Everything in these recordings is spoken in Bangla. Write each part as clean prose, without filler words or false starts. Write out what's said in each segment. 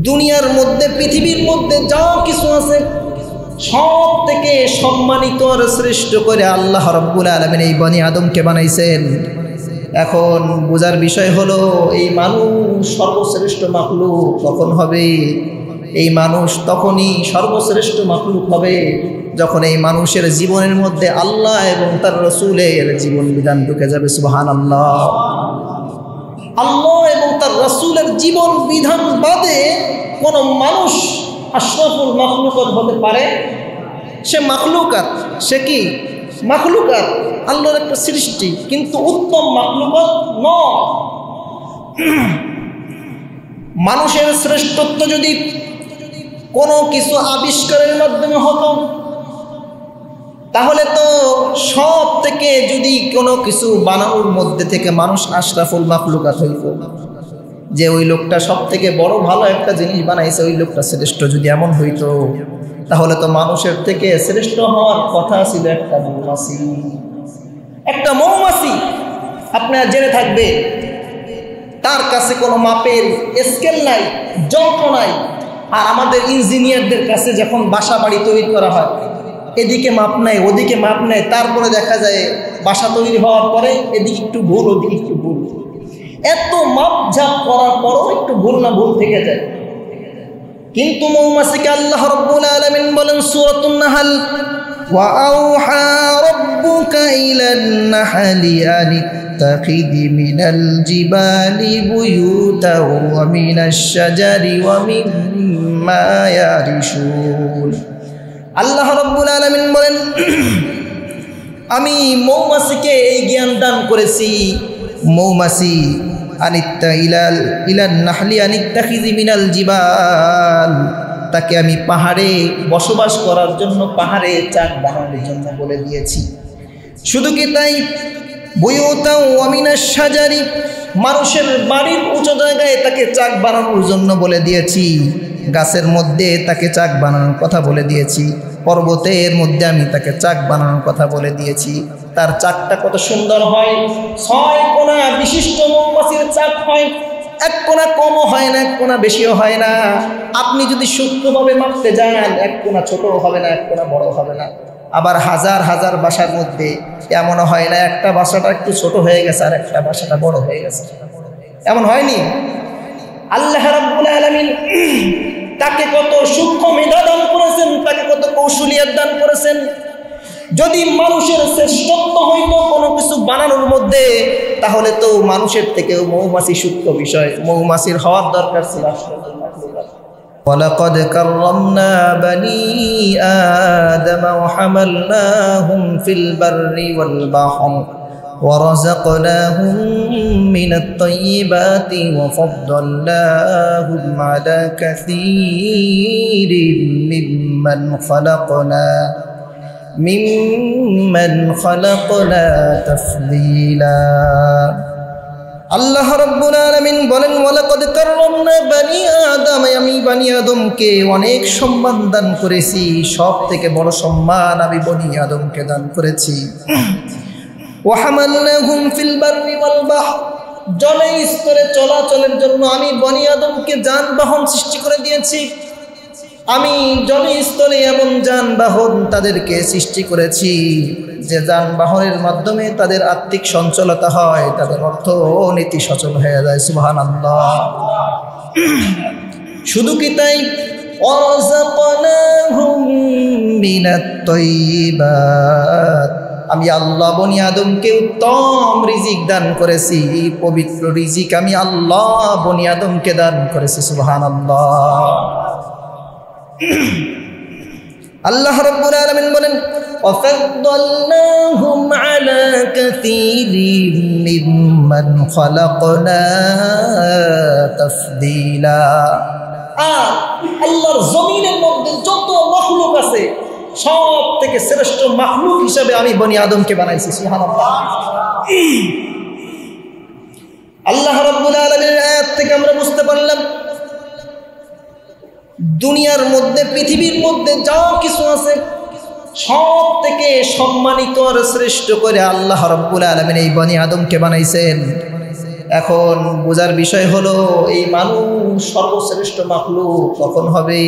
দুনিয়ার মধ্যে পৃথিবীর মধ্যে যা কিছু আছে সব থেকে সম্মানিত আর শ্রেষ্ঠ করে আল্লাহ রাব্বুল আলামিন এই বনি আদমকে বানাইছেন। এখন বোঝার বিষয় হলো এই মানুষ সর্বশ্রেষ্ঠ মাখলুক কখন হবে? এই মানুষ তখনই সর্বশ্রেষ্ঠ মাখলুক হবে যখন এই মানুষের জীবনের মধ্যে আল্লাহ এবং তার রাসূলের জীবন বিধান ঢুকে যাবে। সুবহানাল্লাহ। আল্লাহ এবং তার রাসূলের জীবন বিধান বাদে কোন মানুষ আশরাফুল মাখলুকাত হতে পারে? সে মাখলুকাত, সে কি মাখলুকাত, আল্লাহর একটা সৃষ্টি, কিন্তু উত্তম মাখলুকাত নয়। মানুষের শ্রেষ্ঠত্ব যদি কোনো কিছু আবিষ্কারের মাধ্যমে হতো তাহলে তো সব থেকে যদি কোনো কিছু বানানোর মধ্যে থেকে মানুষ আশরাফুল মাখলুকাত হইত, যে ওই লোকটা সব থেকে বড় ভালো একটা জিনিস বানাইছে, ওই লোকটা শ্রেষ্ঠ যদি এমন হইতো তাহলে তো মানুষের থেকে শ্রেষ্ঠ হওয়ার কথা ছিল একটা মৌমাছি। একটা মৌমাছি আপনারা জেনে থাকবে তার কাছে কোনো মাপের স্কেল নাই, যন্ত্র নাই। আর আমাদের ইঞ্জিনিয়ারদের কাছে যখন বাসা বাড়ি তৈরি করা হয়, এদিকে মাপ নেয় ওদিকে মাপ নেয়, তারপরে দেখা যায় বাসা তৈরি হওয়ার পরে এদিকে একটু ভুল ওদিকে একটু ভুল, এত মাপ ঝাপ করার পরও একটু ভুল না ভুল থেকে যায়। কিন্তু মৌমাছিকে আল্লাহ রাব্বুল আলামিন বলেন সূরাতুন নাহল, ওয়া আওহা রাব্বুকা ইলান নাহলি আন ইত্তাখিযি মিনাল জিবালি বুয়ুতাও ওয়া মিনাশ শাজারি ওয়া মিম্মা ইয়ারিশুন। আল্লাহ রাব্বুল আলামিন বলেন আমি মৌমাছিকে এই জ্ঞান দান করেছি, মৌমাছি ইলান নাহলি আন ইত্তাখিযি মিনাল জিবাল, তাকে আমি পাহাড়ে বসবাস করার জন্য পাহাড়ে চাক বানানোর জন্য বলে দিয়েছি। শুধু কি তাই, বুয়ুতাও ওয়া মিনাশ শাজারি, মানুষের বাড়ির উঁচু জায়গায় তাকে চাক বানানোর জন্য বলে দিয়েছি, গাছের মধ্যে তাকে চাক বানানোর কথা বলে দিয়েছি, পর্বতের মধ্যে আমি তাকে চাক বানানোর কথা বলে দিয়েছি। তার চাকটা কত সুন্দর হয়, 6 কোণা বিশিষ্ট মৌমাছির চাক হয়, 1 কোণা কমও হয় না 1 কোণা বেশিও হয় না। আপনি যদি সূক্ষ্মভাবে মাপতে যান 1 কোণা ছোটও হবে না 1 কোণা বড় হবে না। আবার হাজার হাজার বাসার মধ্যে এমনও হয় না একটা বাসাটা একটু ছোট হয়ে গেছে আর একটা বাসাটা বড় হয়ে গেছে, এমন হয়নি। আল্লাহ রাব্বুল আলামিন তাকে কত সূক্ষ্ম মেধা দান করেছেন, তাকে কত কৌশলিয়াত দান করেছেন। যদি মানুষের শ্রেষ্ঠত্ব হইতো কোনো কিছু বানানোর মধ্যে তাহলে তো মানুষের থেকেও মৌমাছি সূক্ষ্ম বিষয়, মৌমাছির হওয়ার দরকার ছিল। ওয়ালাকাদ কাররামনা বানি আদম ওয়া হামালনাহুম ফিল বাররি ওয়াল বাহর ورزقناهم من الطيبات وفضلناهم على كثير ممن خلقنا تفضيلا। আল্লাহ রাব্বুল আলামিন বলেন ওয়ালাকাদ কাররামনা বানি আদম, আমি বনি আদমকে অনেক সম্মান দান করেছি, সব থেকে বড় সম্মান আমি বনি আদমকে দান করেছি। ওয়াহামালনাহুম ফিল বাররি ওয়াল বাহর, জলে স্তরে চলাচলের জন্য আমি বনি আদমকে যানবাহন সৃষ্টি করে দিয়েছি। আমি জলে স্তরে এমন যানবাহন তাদেরকে সৃষ্টি করেছি যে যানবাহনের মাধ্যমে তাদের আর্থিক সঞ্চলতা হয়, তাদের অর্থনীতি সচল হয়ে যায়। সুবহানাল্লাহ। শুধু কি তাই, ওয়ারাযাকনাহুম মিনাত তাইয়্যিবাত, আমি আল্লাহ বনি আদমকে উত্তম রিজিক দান করেছি, পবিত্র রিজিক আমি আল্লাহ বনি আদমকে দান করেছি। সুবহানাল্লাহ। আল্লাহ রাব্বুল আলামিন বলেন ওয়াফাদ্দালনাহুম আলা কাসীরিম মিম্মান খালাকনা তাফদীলা। আল্লাহর জমিনের মধ্যে যত মাখলুক আছে সব থেকে শ্রেষ্ঠ মাখলুক হিসেবে আমি বনি আদমকে বানাইছি। সুবহানাল্লাহ। আল্লাহ রাব্বুল আলামিনের আয়াত থেকে আমরা বুঝতে পারলাম দুনিয়ার মধ্যে পৃথিবীর মধ্যে যা কিছু আছে সব থেকে সম্মানিত আর শ্রেষ্ঠ করে আল্লাহ রাব্বুল আলামিন এই বনি আদমকে বানাইছেন। এখন বোঝার বিষয় হলো এই মানুষ সর্বশ্রেষ্ঠ মাখলুক কখন হবে?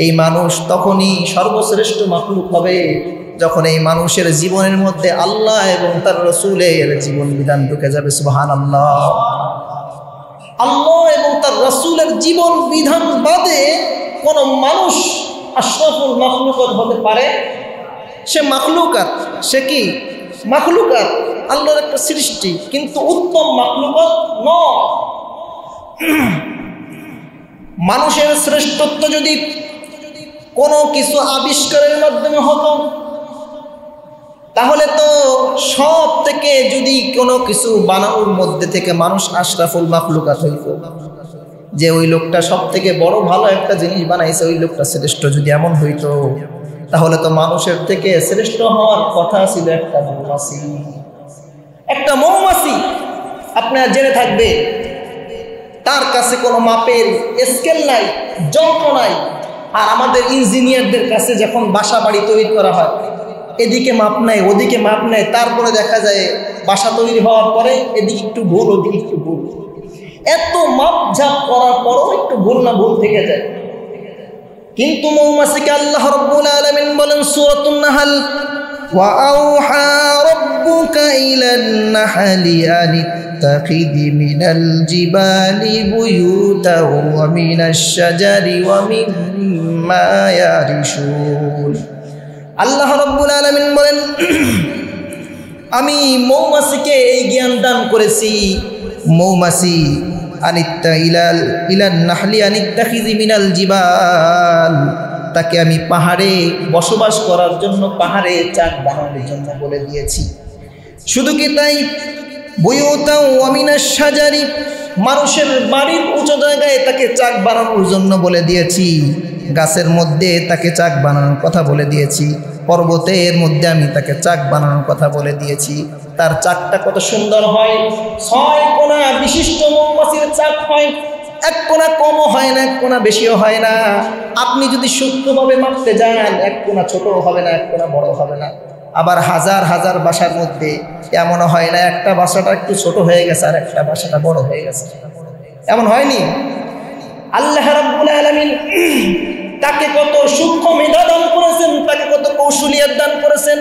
এই মানুষ তখনই সর্বশ্রেষ্ঠ মাখলুক হবে যখন এই মানুষের জীবনের মধ্যে আল্লাহ এবং তার রাসূলের জীবন বিধান ঢুকে যাবে। সুবহানাল্লাহ। আল্লাহ এবং তার রাসূলের জীবন বিধান বাদে কোন মানুষ আশরাফুল মাখলুকাত হতে পারে? সে মাখলুকাত, সে কি মাখলুকাত, আল্লাহর একটা সৃষ্টি, কিন্তু উত্তম মাখলুকাত নয়। মানুষের শ্রেষ্ঠত্ব যদি কোনো কিছু আবিষ্কারের মাধ্যমে হতো, তাহলে তো সব থেকে যদি কোনো কিছু বানানোর মধ্যে থেকে মানুষ আশরাফুল মাখলুকাত হইত, যে ওই লোকটা সব থেকে বড় ভালো একটা জিনিস বানাইছে, ওই লোকটা শ্রেষ্ঠ যদি এমন হইতো, তাহলে তো মানুষের থেকে শ্রেষ্ঠ হওয়ার কথা ছিল একটা মৌমাছি। একটা মৌমাছি আপনার জেনে থাকবে, তার কাছে কোনো মাপের স্কেল নাই, যন্ত্র নাই। আর আমাদের ইঞ্জিনিয়ারদের কাছে যখন বাসা বাড়ি তৈরি করা হয়, এদিকে মাপ নাই, ওদিকে মাপ নাই, তারপরে দেখা যায় বাসা তৈরি হওয়ার পরে এদিকে একটু ভুল, ওদিকে একটু ভুল। এত মাপ ঝাপ করার পরও একটু ভুল না ভুল থেকে যায়। কিন্তু মৌমাছিকে আল্লাহ রাব্বুল আলামিন বলেন সূরাতুন নাহল, ওয়া আওহা রাব্বুকা ইলান নাহলি আনিত্তাখিযি মিনাল জিবালি বুয়ুতাও ওয়া মিনাশ শাজারি ওয়া মিম্মা ইয়ারিশুন। আল্লাহ রাব্বুল আলামিন বলেন, আমি মৌমাছিকে এই জ্ঞান দান করেছি, মৌমাছি ইলান নাহলি আনিত্তাখিযি মিনাল জিবাল, তাকে আমি পাহাড়ে বসবাস করার জন্য, পাহাড়ে চাক বানানোর জন্য বলে দিয়েছি। শুধু কি তাই, বুয়ুতাও ওয়া মিনাশ শাজারি, মানুষের বাড়ির উঁচু জায়গায় তাকে চাক বানানোর জন্য বলে দিয়েছি, গাছের মধ্যে তাকে চাক বানানোর কথা বলে দিয়েছি, পর্বতের মধ্যে আমি তাকে চাক বানানোর কথা বলে দিয়েছি। তার চাকটা কত সুন্দর হয়, 6 কোণা বিশিষ্ট মৌমাছির চাক হয়, 1 কোণা কমও হয় না, 1 কোণা বেশিও হয় না। আপনি যদি সূক্ষ্মভাবে মাপতে যান, 1 কোণা ছোটও হবে না, 1 কোণা বড় হবে না। আবার হাজার হাজার বাসার মধ্যে এমনও হয় না একটা বাসাটা একটু ছোট হয়ে গেছে আর একটা বাসাটা বড় হয়ে গেছে, এমন হয়নি। আল্লাহ রাব্বুল আলামিন তাকে কত সূক্ষ্ম মেধা দান করেছেন, তাকে কত কৌশলিয়ত দান করেছেন।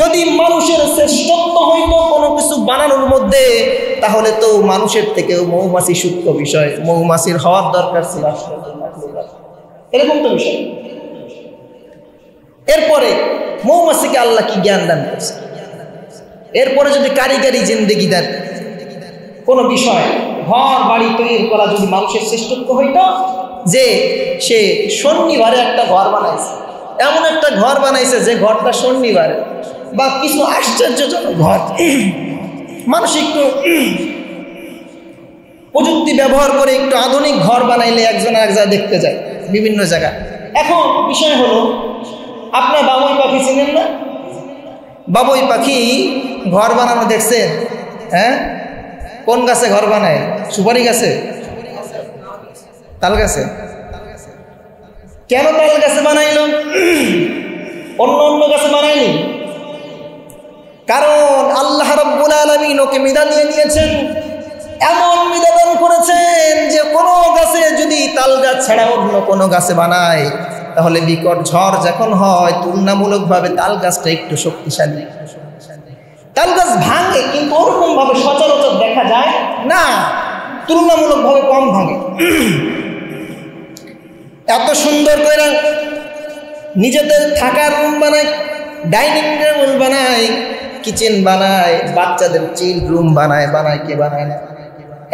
যদি মানুষের শ্রেষ্ঠত্ব হইতো কোনো কিছু বানানোর মধ্যে, তাহলে তো মানুষের থেকেও মৌমাছি সূক্ষ্ম বিষয়, মৌমাছির হওয়ার দরকার ছিল এরকম তো বিষয়। এরপরে মৌমাছিকে আল্লাহ কি জ্ঞান দান করছে, এরপরে যদি কারিগরি জিন্দেগি দেন কোনো বিষয়, ঘর বাড়ি তৈরি করা যদি মানুষের শ্রেষ্ঠত্ব হইতো, যে সে শনিবারে একটা ঘর বানাইছে, এমন একটা ঘর বানাইছে যে ঘরটা শনিবারে, বা কিছু আশ্চর্যজনক ঘর, মানুষ একটু প্রযুক্তি ব্যবহার করে একটু আধুনিক ঘর বানাইলে একজন এক জায়গায় দেখতে যায় বিভিন্ন জায়গায়। এখন বিষয় হলো, আপনার বাবুই পাখি চিনেন না? বাবুই পাখি ঘর বানানো দেখছেন? হ্যাঁ, কোন গাছে ঘর বানায়? সুপারি গাছে, তাল গাছে। কেন তাল গাছে বানাইল, অন্য অন্য গাছে বানায়নি? কারণ আল্লাহ রাব্বুল আলামিন ওকে মেধা দিয়ে নিয়েছেন, এমন মেধা দান করেছেন যে কোনো গাছে যদি তাল গাছ ছাড়া অন্য কোনো গাছে বানায়, তাহলে বিকট ঝড় যখন হয় তুলনামূলকভাবে তাল গাছটা একটু শক্তিশালী। তাল গাছ ভাঙে, কিন্তু ওরকম ভাবে সচরাচর দেখা যায় না, তুলনামূলকভাবে কম ভাঙে। এত সুন্দর করে নিজেদের থাকার রুম বানায়, ডাইনিং টেবিল বানায়, কিচেন বানায়, বাচ্চাদের চিল্ড রুম বানায়, কে বানায় না?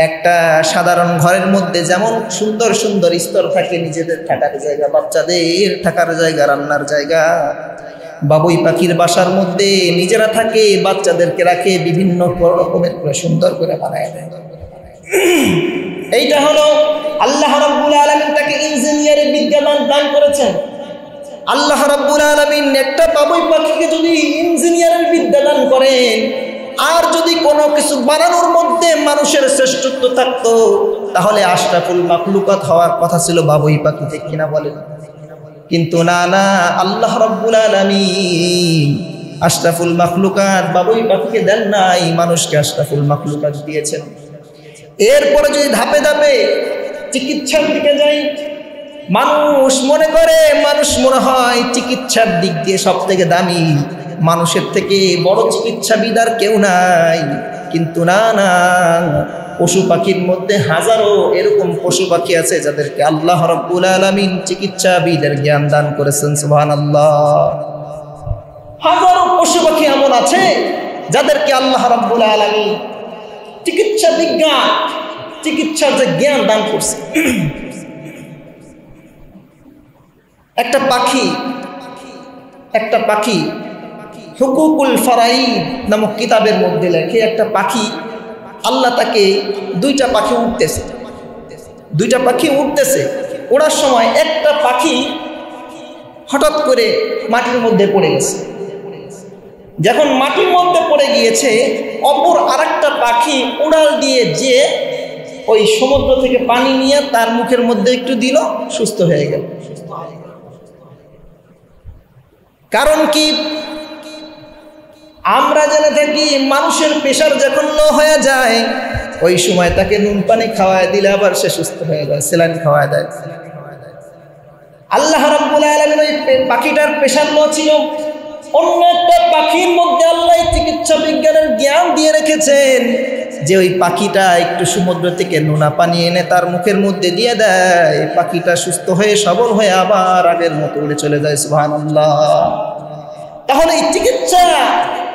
একটা সাধারণ ঘরের মধ্যে যেমন সুন্দর সুন্দর স্তর থাকে, নিজেদের থাকার জায়গা, বাচ্চাদের থাকার জায়গা, রান্নার জায়গা, বাবুই পাখির বাসার মধ্যে নিজেরা থাকে, বাচ্চাদেরকে রাখে, বিভিন্ন রকমের করে সুন্দর করে বানায় দেয়। এইটা হলো আল্লাহ রাব্বুল আলামিন তাকে ইঞ্জিনিয়ারের বিদ্যা দান করেছেন। আল্লাহ রাব্বুল আলামিন একটা বাবুই পাখিকে যদি ইঞ্জিনিয়ারের বিদ্যা দান করেন, আর যদি কোনো কিছু বানানোর মধ্যে মানুষের শ্রেষ্ঠত্ব থাকতো, তাহলে আশরাফুল মাখলুকাত হওয়ার কথা ছিল বাবুই পাখি, ঠিক কিনা বলেন? কিন্তু না, আল্লাহ রাব্বুল আলামিন আশরাফুল মাখলুকাত বাবুই পাখিকে দেন নাই, মানুষকে আশরাফুল মাখলুকাত দিয়েছেন। এরপরে যদি ধাপে ধাপে চিকিৎসার দিকে যাই, মানুষ মনে হয় চিকিৎসার দিক দিয়ে সব থেকে দামি, মানুষের থেকে বড় চিকিৎসাবিদ আর কেউ নাই। কিন্তু না, পশু পাখির মধ্যে হাজারো এরকম পশু পাখি আছে যাদেরকে আল্লাহ রাব্বুল আলামিন চিকিৎসাবিদের জ্ঞান দান করেছেন। সুবহানাল্লাহ। হাজারো পশু পাখি এমন আছে যাদেরকে আল্লাহ রাব্বুল আলামিন চিকিৎসা বিজ্ঞান, চিকিৎসার যে জ্ঞান দান করছে। একটা পাখি হুকুকুল ফারাইদ নামক কিতাবের মধ্যে লেখে, একটা পাখি আল্লাহ তাকে দুইটা পাখি উঠতেছে। ওড়ার সময় একটা পাখি হঠাৎ করে মাটির মধ্যে পড়ে গেছে। যখন মাটির মধ্যে পড়ে গিয়েছে, অপর আরেকটা পাখি উড়াল দিয়ে যে ওই সমুদ্র থেকে পানি নিয়ে তার মুখের মধ্যে একটু দিল, সুস্থ হয়ে গেল। কারণ কি? আমরা জেনে থাকি মানুষের প্রেশার যখন লো হয়ে যায়, ওই সময় তাকে নুন পানি খাওয়ায় দিলে আবার সে সুস্থ হয়ে যায়, স্যালাইন খাওয়ায় দেয়। আল্লাহ রাব্বুল আলামিন ওই পাখিটার প্রেশার লো ছিল, অন্য একটা পাখির মধ্যে আল্লাহ চিকিৎসা বিজ্ঞানের জ্ঞান দিয়ে রেখেছেন যে ওই পাখিটা একটু সমুদ্র থেকে নোনা পানি এনে তার মুখের মধ্যে দিয়ে দেয়, পাখিটা সুস্থ হয়ে সবল হয়ে আবার আগের মতো উড়ে চলে যায়। সুবহানাল্লাহ। তাহলে এই চিকিৎসা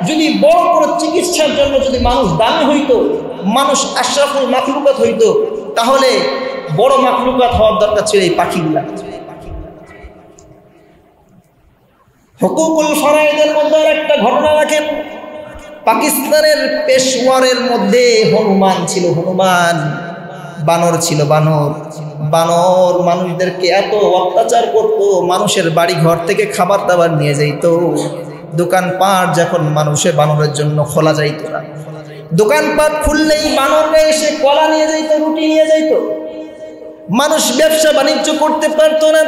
যদি বড় কোনো চিকিৎসার জন্য যদি মানুষ দামি হইতো, মানুষ আশরাফুল মাখলুকাত হইতো, তাহলে বড় মাখলুকাত হওয়ার দরকার ছিল এই পাখিগুলা। হুকুকুল ফারাইদের মধ্যে একটা ঘটনা রাখেন। পাকিস্তানের পেশওয়ারের মধ্যে হনুমান ছিল, বানর ছিল। বানর মানুষদেরকে এত অত্যাচার করত, মানুষের বাড়ি ঘর থেকে খাবার দাবার নিয়ে যাইতো। দোকানপাট যখন বানরের জন্য খোলা যাইত না, দোকানপাট খুললেই বানররা এসে কলা নিয়ে যাইত, রুটি নিয়ে যাইত। মানুষ ব্যবসা বাণিজ্য করতে পারতো না।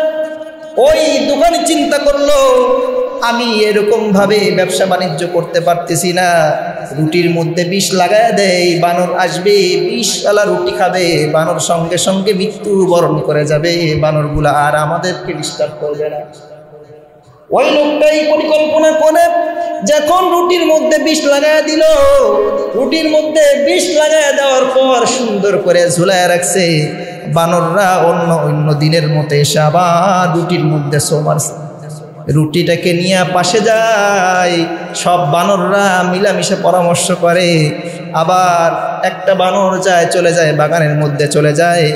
ওই দোকানে চিন্তা করলো, আমি এরকম ভাবে ব্যবসা বাণিজ্য করতে পারতেছি না, রুটির মধ্যে বিষ লাগায় দেয়, বানর আসবে, বিষওয়ালা রুটি খাবে, বানর সঙ্গে সঙ্গে মৃত্যুবরণ করে যাবে, বানরগুলা আর আমাদেরকে ডিস্টার্ব করবে না। ওই লোকটাই পরিকল্পনা করে যখন রুটির মধ্যে বিষ লাগায় দিল, রুটির মধ্যে বিষ লাগায় দেওয়ার পর সুন্দর করে ঝুলায় রাখছে। বানররা অন্য দিনের মতো এসে আবার রুটির মধ্যে মারছে। রুটিটাকে নিয়ে পাশে যায়, সব বানররা মিলামিশে পরামর্শ করে। আবার একটা বানর চলে যায় বাগানের মধ্যে চলে যায়,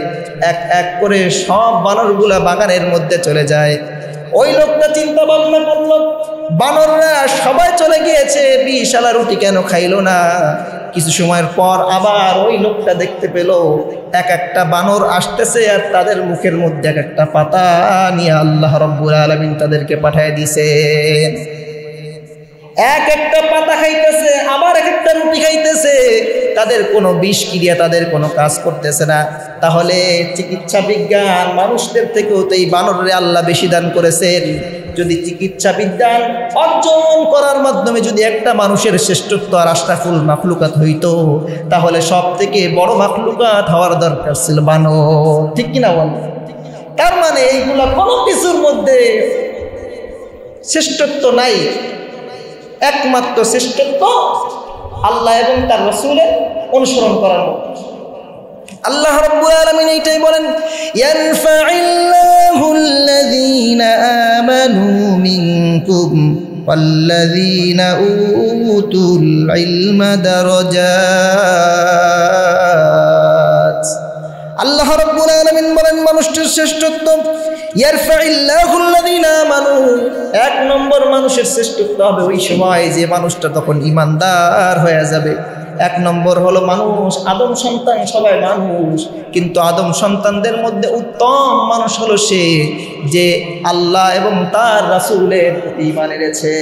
এক করে সব বানরগুলা বাগানের মধ্যে চলে যায়। ওই লোকটা চিন্তা ভাবনা করলো, বানররা সবাই চলে গিয়েছে, বিষওয়ালা রুটি কেন খাইলো না? কিছু সময়ের পর আবার ওই লোকটা দেখতে পেল একটা বানর আসতেছে, আর তাদের মুখের মধ্যে একটা পাতা নিয়ে আল্লাহ রাব্বুল আলামিন তাদেরকে পাঠিয়ে দিয়েছেন। একটা পাতা খাইতেছে, আবার একটা রুটি খাইতেছে, তাদের কোনো বিষক্রিয়া তাদের কোনো কাজ করতেছে না। তাহলে চিকিৎসা বিজ্ঞান মানুষদের থেকেও তো এই বানরে আল্লাহ বেশি দান করেছেন। যদি চিকিৎসা বিজ্ঞান অর্জন করার মাধ্যমে যদি একটা মানুষের শ্রেষ্ঠত্ব আর আশরাফুল মাখলুকাত হইতো, তাহলে সব থেকে বড় মাখলুকাত হওয়ার দরকার ছিল বানর। ঠিক কিনা বল? তার মানে এইগুলা কোনো কিছুর মধ্যে শ্রেষ্ঠত্ব নাই, একমাত্র শ্রেষ্ঠত্ব আল্লাহ এবং তার রাসূলের অনুসরণ করার মতো। আল্লাহ রাব্বুল আলামিন এইটাই বলেন, ইয়ারফাইল্লাহুল্লাযীনা আমানু মিনকুম ওয়াল্লাযীনা উতুল ইলমা দারাজাত। আল্লাহ রাব্বুল আলামিন বলেন মানুষের শ্রেষ্ঠত্ব ইয়ারফাইল্লাহুল্লাযীনা আমানু, এক নম্বর মানুষের শ্রেষ্ঠত্ব হবে ওই সময় যে মানুষটা তখন ঈমানদার হয়ে যাবে। এক নম্বর হলো মানুষ, আদম সন্তান সবাই মানুষ, কিন্তু আদম সন্তানদের মধ্যে উত্তম মানুষ হলো সে যে আল্লাহ এবং তার রাসূলের প্রতি ঈমান এনেছে।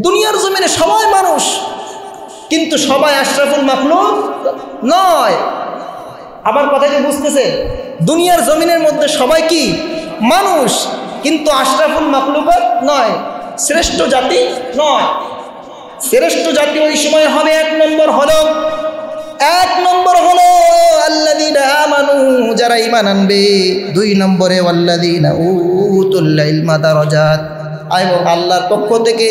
দুনিয়ার জমিনে সবাই মানুষ, কিন্তু সবাই আশরাফুল মাখলুক নয়। আবার কথা কি বুঝতেছে? দুনিয়ার জমিনের মধ্যে সবাই কি মানুষ, কিন্তু আশরাফুল মাখলুকাত নয়, শ্রেষ্ঠ জাতি নয়। শ্রেষ্ঠ জাতি ওই সময় হবে এক নম্বর হলো এক নম্বর হলো আল্লাযীনা আমানু, যারা ঈমান আনবে। দুই নম্বরে ওয়াল্লাযীনা উতুল ইলমা দারাজাত, এবং আল্লাহর পক্ষ থেকে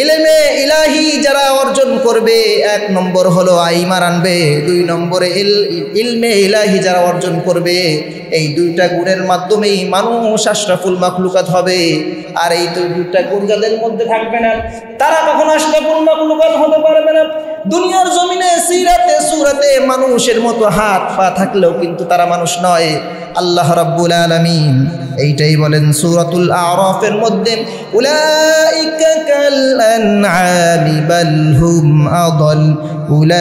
ইলমে ইলাহি যারা অর্জন করবে। এক নম্বর হলো ঈমান আনবে, দুই নম্বরে ইলমে ইলাহি যারা অর্জন করবে। এই দুইটা গুণের মাধ্যমেই মানুষ আশরাফুল মাখলুকাত হবে। আর এই দুইটা গুণ যাদের মধ্যে থাকবে না, তারা কখনো আশরাফুল মাখলুকাত হতে পারবে না। দুনিয়ার জমিনে সিরাতে সুরাতে মানুষের মতো হাত পা থাকলেও কিন্তু তারা মানুষ নয়। আল্লাহ রাব্বুল আলামিন এইটাই বলেন সূরাতুল আরাফের মধ্যে, উলাইকা কাল আনআমি বাল হুম আদাল উলাইকা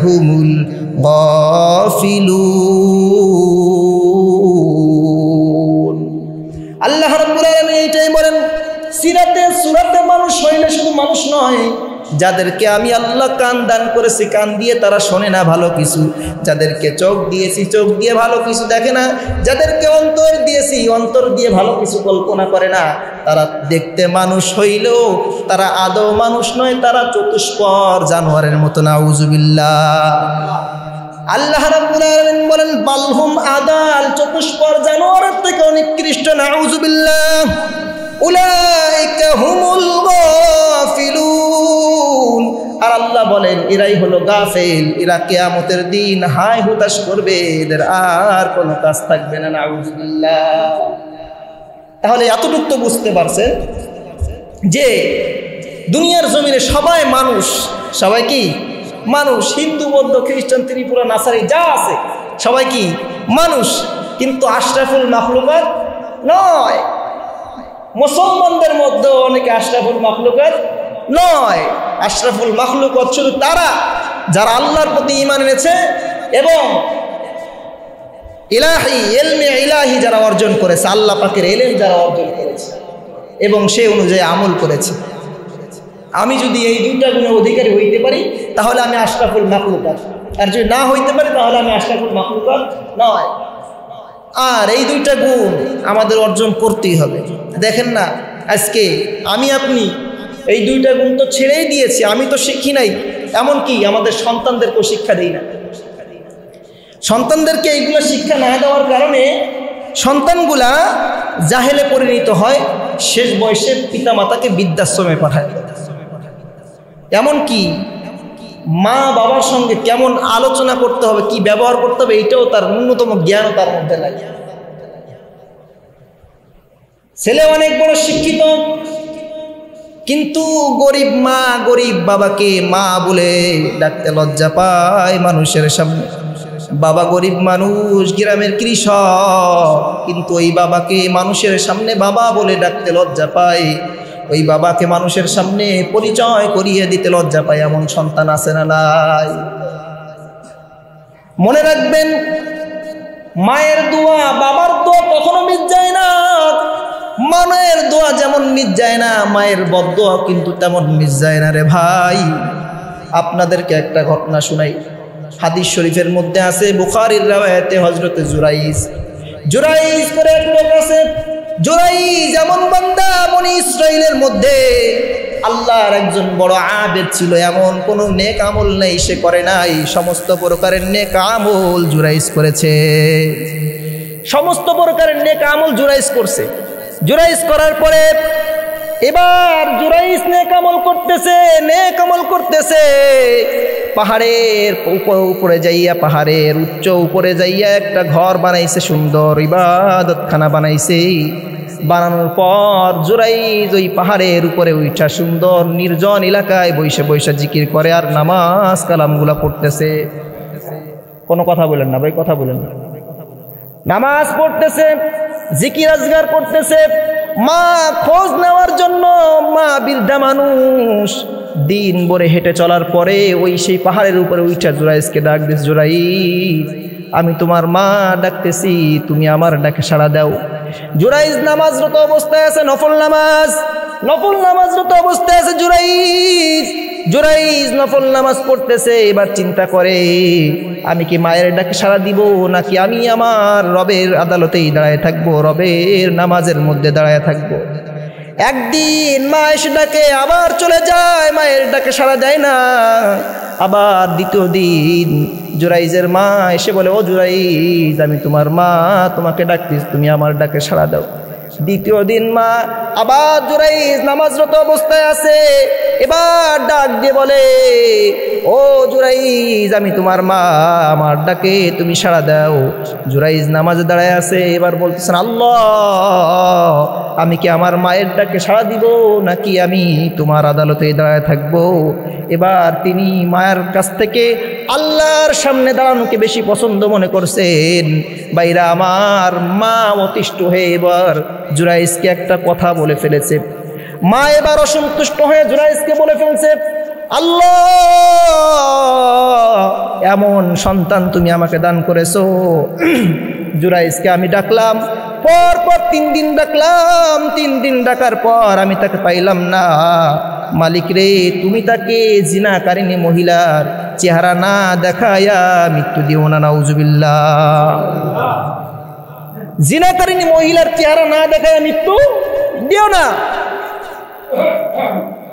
হুমুল গাফিলুন। আল্লাহ রাব্বুল আলামিন এইটাই বলেন, সিরাতে সুরাতে মানুষ হইলে শুধু মানুষ নয়, যাদেরকে আমি আল্লাহ কান দান করেছি, কান দিয়ে তারা শোনে না ভালো কিছু, যাদেরকে চোখ দিয়েছি, চোখ দিয়ে ভালো কিছু দেখে না, যাদেরকে অন্তর দিয়েছি, অন্তর দিয়ে ভালো কিছু কল্পনা করে না, তারা দেখতে মানুষ হইলেও তারা আদৌ মানুষ নয়, তারা চতুষ্পর জানোয়ারের মতো। নাউজুবিল্লাহ। আল্লাহ রাব্বুল আলামিন বলেন বালহুম আদাল, চতুষ্পর জানোয়ারের থেকে নিকৃষ্ট। নাউজুবিল্লাহ। উলাইকা হুমুল গাফিলুন, আর আল্লাহ বলেন এরাই হলো গাফেল, এরা কিয়ামতের দিন হায় হুতাশ করবে, এদের আর কোনো কাজ থাকবে না। নাউজুবিল্লাহ। তাহলে এতটুকু তো বুঝতে পারছেন যে দুনিয়ার জমিনে সবাই মানুষ। সবাই কি মানুষ? হিন্দু, বৌদ্ধ, খ্রিস্টান, ত্রিপুরা, নাসারি যা আছে সবাই কি মানুষ, কিন্তু আশরাফুল মাখলুকাত নয়। মুসলমানদের মধ্যে অনেকে আশরাফুল মাখলুকাত নয়। আশরাফুল মাখলুকাত শুধু তারা যারা আল্লাহর প্রতি ঈমান এনেছে এবং ইলাহি ইলমে ইলাহি যারা অর্জন করেছে, আল্লাহ পাকের ইলম যারা অর্জন করেছে এবং সে অনুযায়ী আমল করেছে। আমি যদি এই দুইটা গুণের অধিকারী হইতে পারি তাহলে আমি আশরাফুল মাখলুকাত, আর যদি না হইতে পারি তাহলে আমি আশরাফুল মাখলুকাত নয়। আর এই দুইটা গুণ আমাদের অর্জন করতেই হবে। দেখেন না, আজকে আমি আপনি এই দুইটা গুণ তো ছেড়েই দিয়েছি, আমি তো শিখি নাই, এমনকি আমাদের সন্তানদেরকেও শিক্ষা দেই না। সন্তানদেরকে এইগুলো শিক্ষা না দেওয়ার কারণে সন্তানগুলা জাহেলে পরিণত হয়, শেষ বয়সে পিতা মাতাকে বৃদ্ধাশ্রমে পাঠায়। এমনকি মা বাবার সঙ্গে কেমন আলোচনা করতে হবে, কি ব্যবহার করতে হবে, এইটাও তার ন্যূনতম জ্ঞানও তার মধ্যে লাগে। ছেলে অনেক বড় শিক্ষিত, কিন্তু গরিব মা গরিব বাবাকে মা বলে ডাকতে লজ্জা পায় মানুষের সামনে। বাবা গরিব মানুষ, গ্রামের কৃষক, কিন্তু ওই বাবাকে মানুষের সামনে বাবা বলে ডাকতে লজ্জা পায়। ওই বাবাকে মানুষের সামনে পরিচয় করিয়ে দিতে লজ্জা পায়। এমন সন্তান আছে না নাই? মনে রাখবেন, মায়ের দোয়া বাবার দোয়া কখনো মিস যায় না। মায়ের দোয়া যেমন মিস যায় না, মায়ের বদদোয়া কিন্তু তেমন মিস যায় না রে ভাই। আপনাদেরকে একটা ঘটনা শুনাই, হাদিস শরীফের মধ্যে আছে, বুখারীর riwayate হযরতে জুরাইজ করে এক লোক আছে। জুরাইজ এমন বান্দা, বনি ইসরাইলের মধ্যে আল্লাহর একজন বড় আবেদ ছিল। এমন কোনো নেক আমল নেই সে করে নাই, সমস্ত প্রকারের নেক আমল জুরাইজ করেছে। সমস্ত প্রকারের নেক আমল জুরাইজ করছে। জুরাইজ করার পরে এবার জুরাইজ নেক আমল করতেছে। পাহাড়ের উপরে যাইয়া, পাহাড়ের উচ্চ উপরে যাইয়া একটা ঘর বানাইছে, সুন্দর ইবাদতখানা বানাইছে। বানানোর পর জুরাইজ ওই পাহাড়ের উপরে উঠা সুন্দর নির্জন এলাকায় বৈশা বৈশা জিকির করে আর নামাজ কালামগুলা পড়তেছে। কোনো কথা বলেন না ভাই, কথা বলেন না। নামাজ পড়তেছে, জিকির আজগার করতেছে। মা খোঁজ নেওয়ার জন্য, মা বৃদ্ধা মানুষ, দিন ভরে হেঁটে চলার পরে ওই সেই পাহাড়ের উপরে উঠা জুরাইজকে ডাক দিস, জুরাইজ আমি তোমার মা ডাকতেছি, তুমি আমার ডাকে সাড়া দাও। জুরাইজ নামাজরত অবস্থায় আছে, নফল নামাজরত অবস্থায় আছে জুরাইজ নফল নামাজ পড়তেছে। এবার চিন্তা করে, আমি কি মায়ের ডাকে সাড়া দিব, নাকি আমি আমার রবের আদালতেই দাঁড়ায় থাকবো, রবের নামাজের মধ্যে দাঁড়ায় থাকবো। একদিন মা এসে ডাকে, আবার চলে যায়, মায়ের ডাকে সাড়া দেয় না। আবার দ্বিতীয় দিন জুরাইজের মা এসে বলে, ও জুরাইজ, আমি তোমার মা, তোমাকে ডাকতিস, তুমি আমার ডাকে সাড়া দাও। দ্বিতীয় দিন মা আবার জুরাইজ নামাজরত অবস্থায় আছে, এবার ডাক দিয়ে বলে, ও জুরাইজ, আমি তোমার মা, আমার ডাকে তুমি সাড়া দাও। জুরাইজ নামাজে দাঁড়ায় আছে, এবার বলতেছেন, আল্লাহ, আমি কি আমার মায়ের ডাকে সাড়া দিব নাকি আমি তোমার আদালতে দাঁড়ায় থাকবো? এবার তিনি মায়ের কাছ থেকে আল্লাহর সামনে দাঁড়ানোকে বেশি পছন্দ মনে করছেন। বাইরা আমার, মা অতিষ্ঠ হয়ে এবার জুরাইজকে একটা কথা বলে ফেলেছে। মা এবার অসন্তুষ্ট হয়ে জুরাইজকে বলে ফেলছে, আল্লাহ, এমন সন্তান তুমি আমাকে দান করেছো। জুরাইজকে আমি ডাকলাম, পর 3 দিন ডাকলাম, 3 দিন ডাকার পর আমি তাকে পাইলাম না। মালিক রে, তুমি তাকে জিনাকারিনী মহিলার চেহারা না দেখায়া মৃত্যু দিও না, নাউজুবিল্লাহ। জিনাকারিনী মহিলার চেহারা না দেখায়া মৃত্যু দিও না।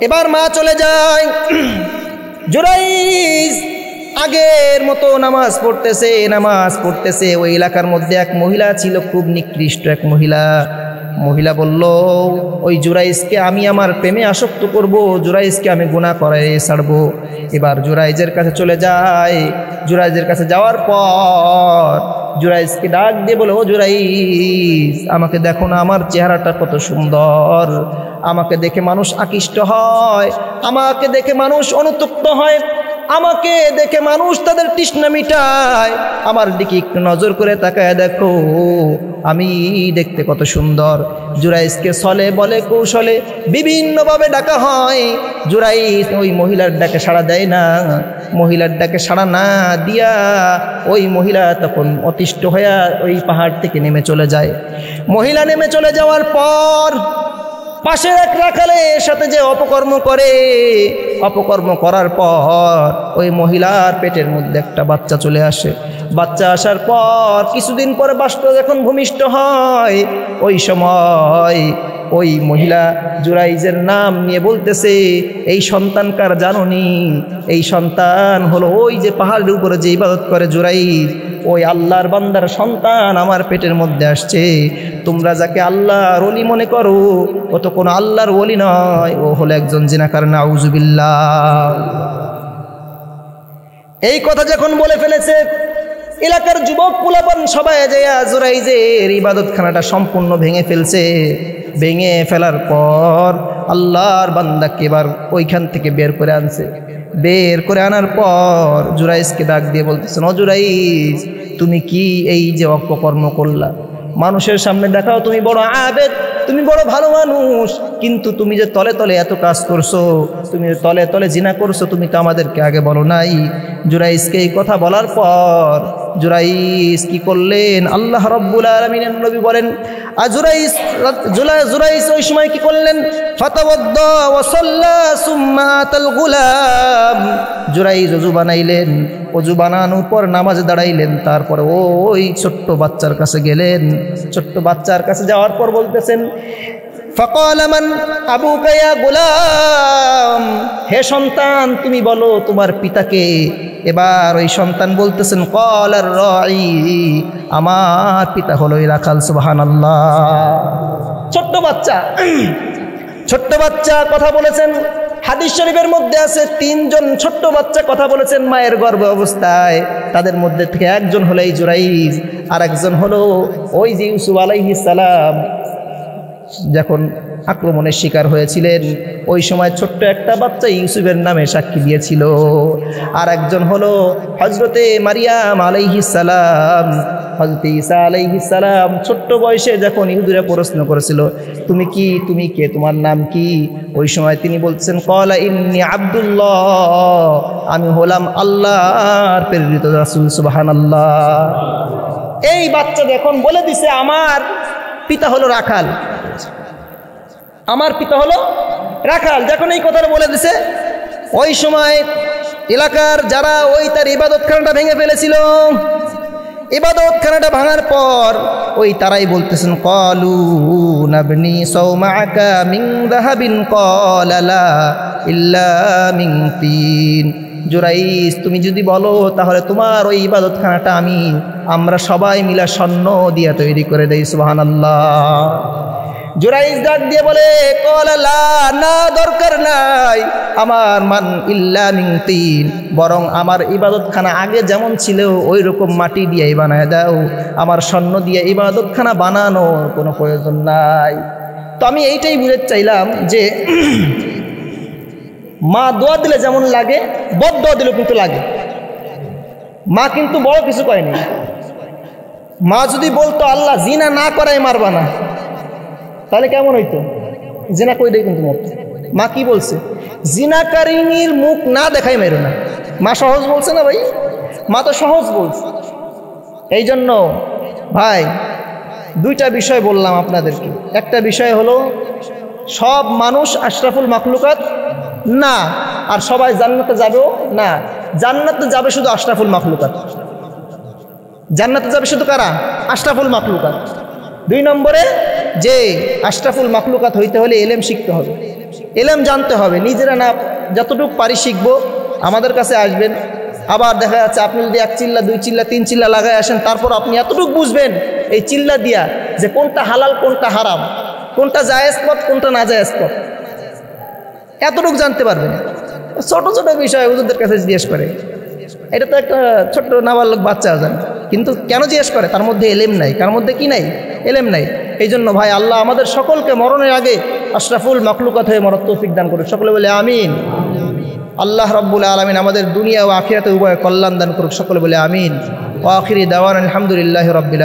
এবার মা চলে যায়। জুরাইজ আগের মতো নামাজ পড়তেছে। ওই এলাকার মধ্যে এক মহিলা ছিল, খুব নিকৃষ্ট এক মহিলা বলল, ওই জুরাইজকে আমি আমার প্রেমে আসক্ত করব, জুরাইজকে আমি গুনাহ করে ছাড়বো। এবার জুরাইজের কাছে চলে যায়। জুরাইজের কাছে যাওয়ার পর জুরাইজকে ডাক দিয়ে বলে, ও জুরাইজ, আমাকে দেখো না, আমার চেহারাটা কত সুন্দর, আমাকে দেখে মানুষ আকৃষ্ট হয়, আমাকে দেখে মানুষ অনুতপ্ত হয়, আমাকে দেখে মানুষ তাদের তৃষ্ণা মিটায়, আমার দিকে একটু নজর করে তাকায় দেখো, আমি দেখতে কত সুন্দর। জুরাইজকে ছলে বলে কৌশলে বিভিন্নভাবে ডাকা হয়। জুরাইজ ওই মহিলার ডাকে সাড়া দেয় না। মহিলার ডাকে সাড়া না দিয়া ওই মহিলা তখন অতিষ্ঠ হইয়া ওই পাহাড় থেকে নেমে চলে যায়। মহিলা নেমে চলে যাওয়ার পর পাশের এক রাখালের সাথে যে অপকর্ম করার পর ওই মহিলার পেটের মধ্যে একটা বাচ্চা চলে আসে। বাচ্চা আসার পর কিছুদিন পরে বাচ্চা যখন ভূমিষ্ঠ হয়, ওই সময় ওই মহিলা জুরাইজের নাম নিয়ে বলতেছে, এই সন্তান কার জানোনি? এই সন্তান হলো ওই যে পাহাড়ের উপরে যে ইবাদত করে জুরাইজ, ওই আল্লাহর বান্দার সন্তান আমার পেটের মধ্যে আসছে। তোমরা যাকে আল্লাহর ওলি মনে করো, ও তো কোনো আল্লাহর ওলি নয়, ও হলো একজন জিনাকার, নাউজুবিল্লাহ। এই কথা যখন বলে ফেলেছে, এলাকার যুবক পোলাপান সবাই যায় জুরাইজের ইবাদতখানাটা সম্পূর্ণ ভেঙে ফেলছে। ভেঙে ফেলার পর আল্লাহর বান্দাকে এবার ওইখান থেকে বের করে আনছে। বের করে আনার পর জুরাইজকে ডাক দিয়ে বলতেছেন, ও জুরাইজ, তুমি কি এই যে অপকর্ম করলা? মানুষের সামনে দেখাও তুমি বড় আবেদ, তুমি বড় ভালো মানুষ, কিন্তু তুমি যে তলে তলে এত কাজ করছো, তুমি যে তলে তলে জিনা করছো, তুমি তো আমাদেরকে আগে বলো নাই। জুরাইজকে এই কথা বলার পর জুরাইজ কি করলেন? আল্লাহ রাব্বুল আলামিনের নবী বলেন, আর জুরাইজ ওই সময় কি করলেন? ফাতাওয়াদ্দা ওয়া সাল্লা সুম্মা আতাল গুলাম। জুরাইজ ওযু বানাইলেন, ওযু বানানোর পর নামাজে দাঁড়াইলেন, তারপরে ওই ছোট্ট বাচ্চার কাছে গেলেন। ছোট্ট বাচ্চার কাছে যাওয়ার পর বলতেছেন, ফাকালা মান আবুকা ইয়া গুলাম, হে সন্তান, তুমি বলো তোমার পিতাকে। এবার ওই সন্তান বলতেছেন, ক্বালার রাঈ, আমার পিতা হলো এই রাখাল। সুবহানাল্লাহ। ছোট্ট বাচ্চা কথা বলেছেন। হাদিস শরীফের মধ্যে আছে 3 জন ছোট্ট বাচ্চা কথা বলেছেন মায়ের গর্ভে অবস্থায়। তাদের মধ্যে থেকে একজন হলো এই জুরাইজ, আর একজন হলো ওই যে ইউসুফ আলাইহিস সালাম যখন আক্রমণের শিকার হয়েছিলেন, ওই সময় ছোট্ট একটা বাচ্চা ইউসুফের নামে সাক্ষী দিয়েছিল। আর একজন হলো হযরতে মারিয়াম আলাইহিস সালাম, হযরতে ঈসা আলাইহিস সালাম ছোট্ট বয়সে যখন ইহুদিরা প্রশ্ন করেছিল, তুমি কে, তোমার নাম কি? ওই সময় তিনি বলছেন, ক্বালা ইন্নী আব্দুল্লাহ, আমি হলাম আল্লাহর প্রেরিত রাসূল। সুবহানাল্লাহ। এই বাচ্চা যখন বলে দিছে আমার পিতা হলো রাখাল, আমার পিতা হলো রাখাল, যখন এই কথাটা বলে দিছে, ওই সময় এলাকার যারা ওই তার ইবাদতখানাটা ভেঙে ফেলেছিল, ইবাদতখানাটা ভাঙার পর ওই তারাই বলতেছেন, ক্বালু নাবনি সাওমাআকা মিন যাহাবিন ক্বালা লা ইল্লা মিন তিন। জুরাইজ তুমি যদি বলো তাহলে তোমার ওই ইবাদতখানাটা আমরা সবাই মিলে স্বর্ণ দিয়ে তৈরি করে দেই। সুবহানাল্লাহ। জুরাইজ ডাক দিয়ে বলে কলা না, দরকার নাই আমার মান ইল্লা মিন তিন, বরং আমার ইবাদতখানা আগে যেমন ছিল ওই রকম মাটি দিয়ে বানায় দাও, আমার স্বর্ণ দিয়ে ইবাদতখানা বানানোর কোনো প্রয়োজন নাই। তো আমি এইটাই বুঝতে চাইলাম যে মা দোয়া দিলে যেমন লাগে বদ দোয়া দিলেও কিন্তু লাগে। মা কিন্তু বড় কিছু করেনি। মা যদি বলতো আল্লাহ জিনা না করাই মারবা না, তাহলে কেমন হইতো? জিনা কইলেই কিন্তু মরতো। মা কি বলছে? জিনাকারিনীর মুখ না দেখাই মেরো না। মা সহজ বলছে না ভাই? মা তো সহজ বলছে। এই জন্য ভাই দুইটা বিষয় বললাম আপনাদেরকে। একটা বিষয় হলো সব মানুষ আশরাফুল মাখলুকাত না, আর সবাই জান্নাতে যাবেও না। জান্নাতে যাবে শুধু আশরাফুল মাখলুকাত। জান্নাতে যাবে শুধু কারা? আশরাফুল মাখলুকাত। দুই নম্বরে যে আশরাফুল মাখলুকাত হইতে হলে এলেম শিখতে হবে, এলেম জানতে হবে। নিজেরা না যতটুকু পারি শিখবো, আমাদের কাছে আসবেন। আবার দেখা যাচ্ছে আপনি যদি 1 চিল্লা 2 চিল্লা 3 চিল্লা লাগায় আসেন, তারপর আপনি এতটুকু বুঝবেন এই চিল্লা দিয়া যে কোনটা হালাল কোনটা হারাম, কোনটা জায়েজ পথ কোনটা না জায়েজ পথ, এতটুকু জানতে পারবেন। ছোট ছোট বিষয় হুজুরদের কাছে জিজ্ঞেস করে, এটা তো একটা ছোট্ট নাবালক বাচ্চা জানে, কিন্তু কেন জিজ্ঞেস করে? তার মধ্যে এলেম নাই। কার মধ্যে কি নাই? এলেম নাই। এই জন্য ভাই আল্লাহ আমাদের সকলকে মরণের আগে আশরাফুল মাখলুকাত হয়ে মরার তৌফিক দান করুক। সকলে বলে আমিন। আল্লাহ রাব্বুল আলামিন আমাদের দুনিয়া ও আখিরাতে উভয় কল্যাণ দান করুক। সকলে বলে আমিন। ওয়া আখিরি দাওয়ানা আলহামদুলিল্লাহি রাব্বিল